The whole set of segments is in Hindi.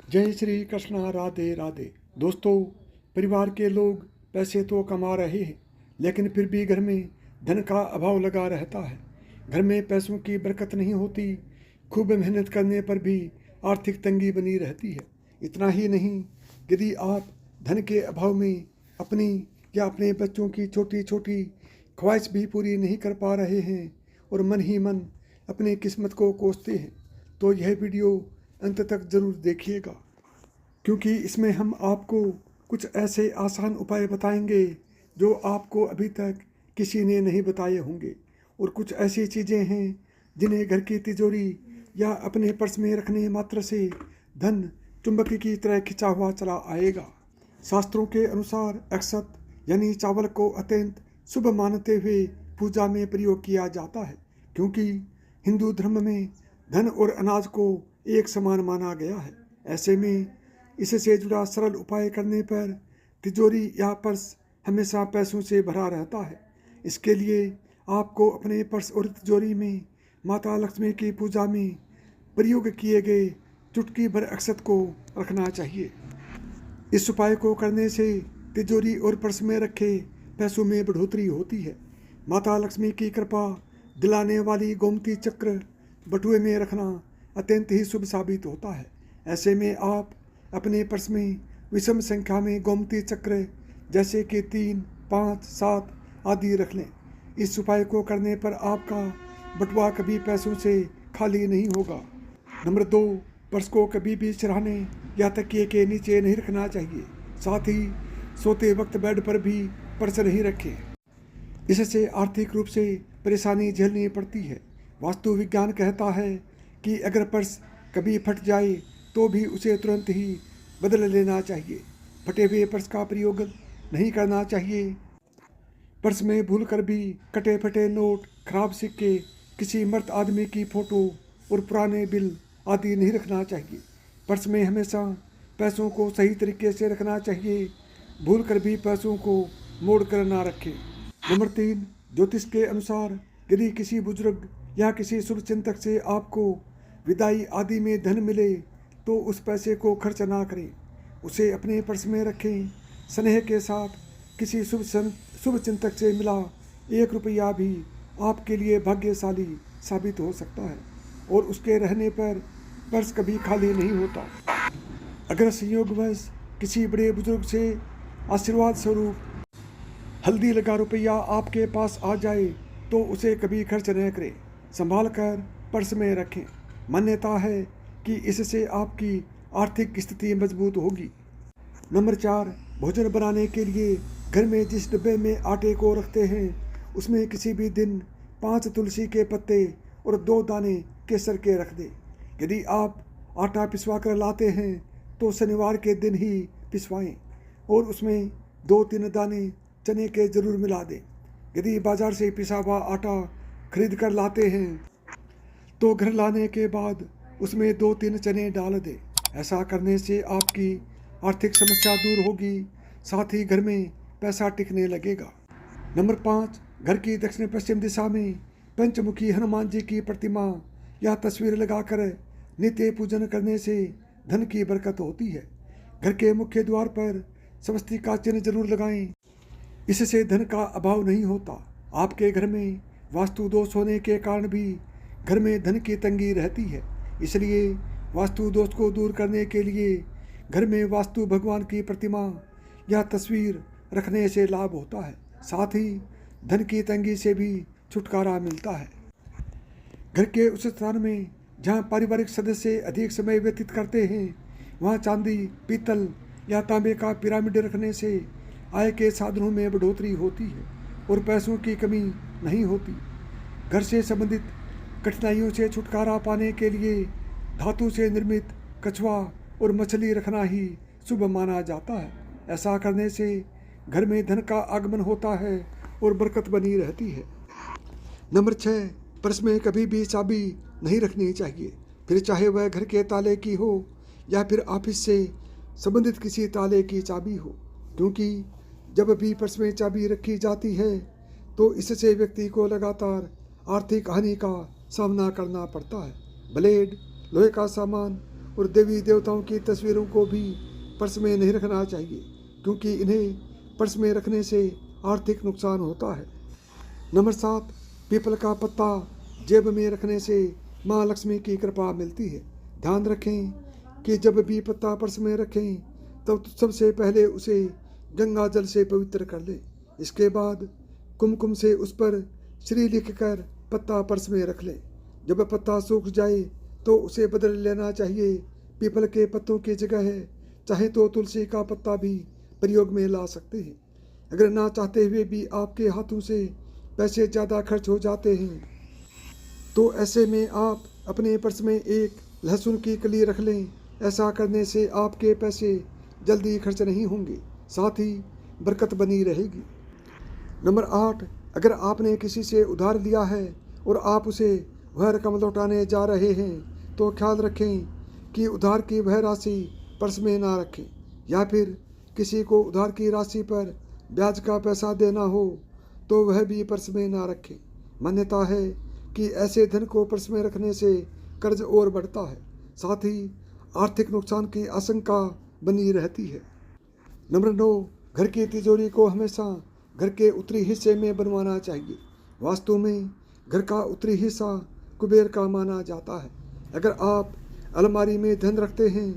जय श्री कृष्णा, राधे राधे। दोस्तों, परिवार के लोग पैसे तो कमा रहे हैं, लेकिन फिर भी घर में धन का अभाव लगा रहता है। घर में पैसों की बरकत नहीं होती। खूब मेहनत करने पर भी आर्थिक तंगी बनी रहती है। इतना ही नहीं, यदि आप धन के अभाव में अपनी या अपने बच्चों की छोटी छोटी ख्वाहिश भी पूरी नहीं कर पा रहे हैं और मन ही मन अपनी किस्मत को कोसते हैं, तो यह वीडियो अंत तक ज़रूर देखिएगा, क्योंकि इसमें हम आपको कुछ ऐसे आसान उपाय बताएंगे जो आपको अभी तक किसी ने नहीं बताए होंगे। और कुछ ऐसी चीज़ें हैं जिन्हें घर की तिजोरी या अपने पर्स में रखने मात्र से धन चुंबक की तरह खिंचा हुआ चला आएगा। शास्त्रों के अनुसार अक्षत यानी चावल को अत्यंत शुभ मानते हुए पूजा में प्रयोग किया जाता है, क्योंकि हिंदू धर्म में धन और अनाज को एक समान माना गया है। ऐसे में इससे जुड़ा सरल उपाय करने पर तिजोरी या पर्स हमेशा पैसों से भरा रहता है। इसके लिए आपको अपने पर्स और तिजोरी में माता लक्ष्मी की पूजा में प्रयोग किए गए चुटकी भर अक्षत को रखना चाहिए। इस उपाय को करने से तिजोरी और पर्स में रखे पैसों में बढ़ोतरी होती है। माता लक्ष्मी की कृपा दिलाने वाली गोमती चक्र बटुए में रखना अत्यंत ही शुभ साबित होता है। ऐसे में आप अपने पर्स में विषम संख्या में गोमती चक्र जैसे कि 3, 5, 7 आदि रख लें। इस उपाय को करने पर आपका बटुआ कभी पैसों से खाली नहीं होगा। नंबर 2, पर्स को कभी भी सिरहाने या तकिए के नीचे नहीं रखना चाहिए। साथ ही सोते वक्त बेड पर भी पर्स नहीं रखें। इससे आर्थिक रूप से परेशानी झेलनी पड़ती है। वास्तु विज्ञान कहता है कि अगर पर्स कभी फट जाए तो भी उसे तुरंत ही बदल लेना चाहिए। फटे हुए पर्स का प्रयोग नहीं करना चाहिए। पर्स में भूलकर भी कटे फटे नोट, खराब सिक्के, किसी मर्द आदमी की फ़ोटो और पुराने बिल आदि नहीं रखना चाहिए। पर्स में हमेशा पैसों को सही तरीके से रखना चाहिए। भूलकर भी पैसों को मोड़ कर ना रखें। नंबर 3, ज्योतिष के अनुसार यदि किसी बुजुर्ग या किसी शुभ चिंतक से आपको विदाई आदि में धन मिले तो उस पैसे को खर्च ना करें, उसे अपने पर्स में रखें। स्नेह के साथ किसी शुभ चिंतक से मिला 1 रुपया भी आपके लिए भाग्यशाली साबित हो सकता है और उसके रहने पर पर्स कभी खाली नहीं होता। अगर संयोगवश किसी बड़े बुजुर्ग से आशीर्वाद स्वरूप हल्दी लगा रुपया आपके पास आ जाए तो उसे कभी खर्च न करें, संभाल कर पर्स में रखें। मान्यता है कि इससे आपकी आर्थिक स्थिति मजबूत होगी। नंबर 4, भोजन बनाने के लिए घर में जिस डिब्बे में आटे को रखते हैं उसमें किसी भी दिन 5 तुलसी के पत्ते और 2 दाने केसर के रख दें। यदि आप आटा पिसवा कर लाते हैं तो शनिवार के दिन ही पिसवाएं और उसमें 2-3 दाने चने के जरूर मिला दें। यदि बाजार से पिसा हुआ आटा खरीद कर लाते हैं तो घर लाने के बाद उसमें 2-3 चने डाल दें। ऐसा करने से आपकी आर्थिक समस्या दूर होगी, साथ ही घर में पैसा टिकने लगेगा। नंबर 5, घर की दक्षिण पश्चिम दिशा में पंचमुखी हनुमान जी की प्रतिमा या तस्वीर लगाकर नित्य पूजन करने से धन की बरकत होती है। घर के मुख्य द्वार पर स्वस्तिक चिन्ह जरूर लगाएं, इससे धन का अभाव नहीं होता। आपके घर में वास्तु दोष होने के कारण भी घर में धन की तंगी रहती है, इसलिए वास्तु दोष को दूर करने के लिए घर में वास्तु भगवान की प्रतिमा या तस्वीर रखने से लाभ होता है। साथ ही धन की तंगी से भी छुटकारा मिलता है। घर के उस स्थान में जहाँ पारिवारिक सदस्य अधिक समय व्यतीत करते हैं वहाँ चांदी, पीतल या तांबे का पिरामिड रखने से आय के साधनों में बढ़ोतरी होती है और पैसों की कमी नहीं होती। घर से संबंधित कठिनाइयों से छुटकारा पाने के लिए धातु से निर्मित कछुआ और मछली रखना ही शुभ माना जाता है। ऐसा करने से घर में धन का आगमन होता है और बरकत बनी रहती है। नंबर 6, पर्स में कभी भी चाबी नहीं रखनी चाहिए, फिर चाहे वह घर के ताले की हो या फिर ऑफिस से संबंधित किसी ताले की चाबी हो, क्योंकि जब भी पर्स में चाबी रखी जाती है तो इससे व्यक्ति को लगातार आर्थिक हानि का सामना करना पड़ता है। ब्लेड, लोहे का सामान और देवी देवताओं की तस्वीरों को भी पर्स में नहीं रखना चाहिए, क्योंकि इन्हें पर्स में रखने से आर्थिक नुकसान होता है। नंबर 7, पीपल का पत्ता जेब में रखने से माँ लक्ष्मी की कृपा मिलती है। ध्यान रखें कि जब भी पत्ता पर्स में रखें तब तो सबसे पहले उसे गंगा जल से पवित्र कर लें। इसके बाद कुमकुम से उस पर श्री लिखकर पत्ता पर्स में रख लें। जब पत्ता सूख जाए तो उसे बदल लेना चाहिए। पीपल के पत्तों की जगह चाहे तो तुलसी का पत्ता भी प्रयोग में ला सकते हैं। अगर ना चाहते हुए भी आपके हाथों से पैसे ज़्यादा खर्च हो जाते हैं तो ऐसे में आप अपने पर्स में एक लहसुन की कली रख लें। ऐसा करने से आपके पैसे जल्दी खर्च नहीं होंगे, साथ ही बरकत बनी रहेगी। नंबर 8, अगर आपने किसी से उधार लिया है और आप उसे वह रकम लौटाने जा रहे हैं तो ख्याल रखें कि उधार की वह राशि पर्स में ना रखें, या फिर किसी को उधार की राशि पर ब्याज का पैसा देना हो तो वह भी पर्स में ना रखें। मान्यता है कि ऐसे धन को पर्स में रखने से कर्ज और बढ़ता है, साथ ही आर्थिक नुकसान की आशंका बनी रहती है। नंबर 9, घर की तिजोरी को हमेशा घर के उत्तरी हिस्से में बनवाना चाहिए। वास्तु में घर का उत्तरी हिस्सा कुबेर का माना जाता है। अगर आप अलमारी में धन रखते हैं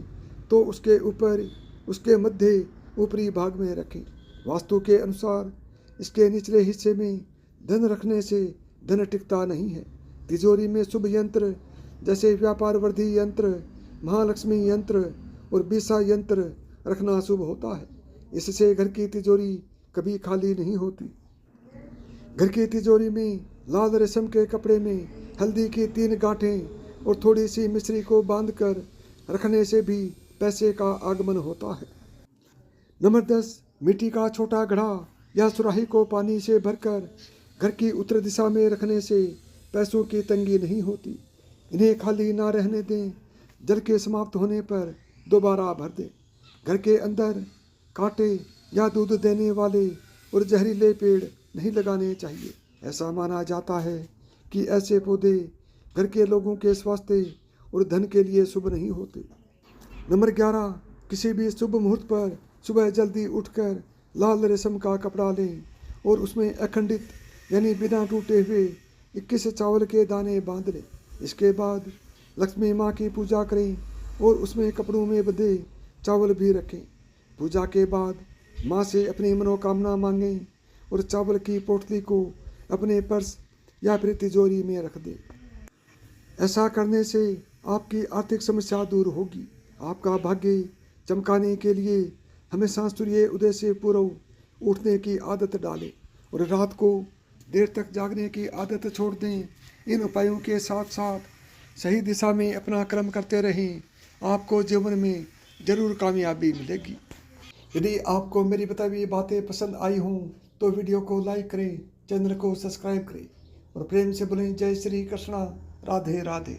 तो उसके ऊपर उसके मध्य ऊपरी भाग में रखें। वास्तु के अनुसार इसके निचले हिस्से में धन रखने से धन टिकता नहीं है। तिजोरी में शुभ यंत्र जैसे व्यापार वृद्धि यंत्र, महालक्ष्मी यंत्र और बीसा यंत्र रखना शुभ होता है। इससे घर की तिजोरी कभी खाली नहीं होती। घर की तिजोरी में लाल रेशम के कपड़े में हल्दी की 3 गांठें और थोड़ी सी मिश्री को बांधकर रखने से भी पैसे का आगमन होता है। नंबर 10, मिट्टी का छोटा घड़ा या सुराही को पानी से भरकर घर की उत्तर दिशा में रखने से पैसों की तंगी नहीं होती। इन्हें खाली ना रहने दें। जल के समाप्त होने पर दोबारा भर दें। घर के अंदर कांटे या दूध देने वाले और जहरीले पेड़ नहीं लगाने चाहिए। ऐसा माना जाता है कि ऐसे पौधे घर के लोगों के स्वास्थ्य और धन के लिए शुभ नहीं होते। नंबर 11, किसी भी शुभ मुहूर्त पर सुबह जल्दी उठकर लाल रेशम का कपड़ा लें और उसमें अखंडित यानी बिना टूटे हुए 21 चावल के दाने बांध लें। इसके बाद लक्ष्मी माँ की पूजा करें और उसमें कपड़ों में बंधे चावल भी रखें। पूजा के बाद माँ से अपनी मनोकामना मांगें और चावल की पोटली को अपने पर्स या फिर तिजोरी में रख दें। ऐसा करने से आपकी आर्थिक समस्या दूर होगी। आपका भाग्य चमकाने के लिए हमेशा सूर्य उदय से पूर्व उठने की आदत डालें और रात को देर तक जागने की आदत छोड़ दें। इन उपायों के साथ साथ सही दिशा में अपना कर्म करते रहें। आपको जीवन में जरूर कामयाबी मिलेगी। यदि आपको मेरी बताई हुई बातें पसंद आई हों तो वीडियो को लाइक करें, चैनल को सब्सक्राइब करें और प्रेम से बोलें जय श्री कृष्णा, राधे राधे।